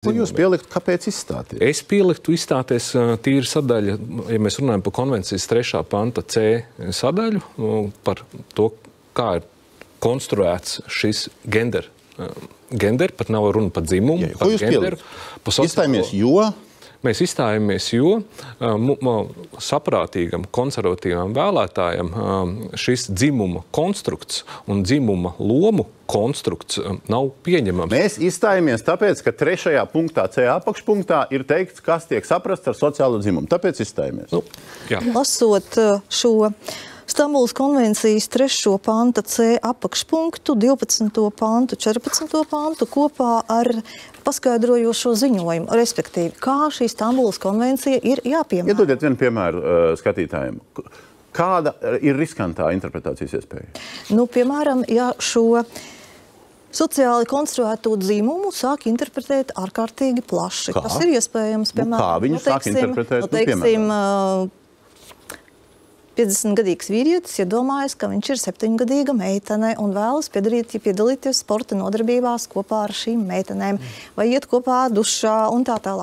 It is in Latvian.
Ko jūs pieliktu, kāpēc izstāties? Es pieliktu izstāties tīri sadaļa, ja mēs runājam par konvencijas 3. panta C sadaļu, par to, kā ir konstruēts šis gender, pat nav runa par dzimumu, Ko jūs pieliktu? Izstājamies, jo? Mēs izstājamies, jo saprātīgam, konservatīvam vēlētājam šis dzimuma konstrukts un dzimuma lomu konstrukts nav pieņemams. Mēs izstājamies tāpēc, ka 3. punktā C apakšpunktā ir teikts, kas tiek saprasts ar sociālo dzimumu. Tāpēc izstājamies. Lasot šo Stambulas konvencijas 3. panta C apakšpunktu, 12. pantu, 14. pantu kopā ar paskaidrojošo ziņojumu, respektīvi, kā šī Stambulas konvencija ir jāpiemēro. Iedodiet vienu piemēru skatītājiem. Kāda ir riskantā interpretācijas iespēja? Piemēram, ja šo sociāli konstruēto dzimumu sāk interpretēt ārkārtīgi plaši. Kā? Tas ir iespējams, piemēram, kā viņu sāk interpretēt? 50-gadīgs vīrietis iedomājas, ka viņš ir 7-gadīga meitene un vēlas piedalīties sporta nodarbībās kopā ar šīm meitenēm vai iet kopā dušā un tā tālāk.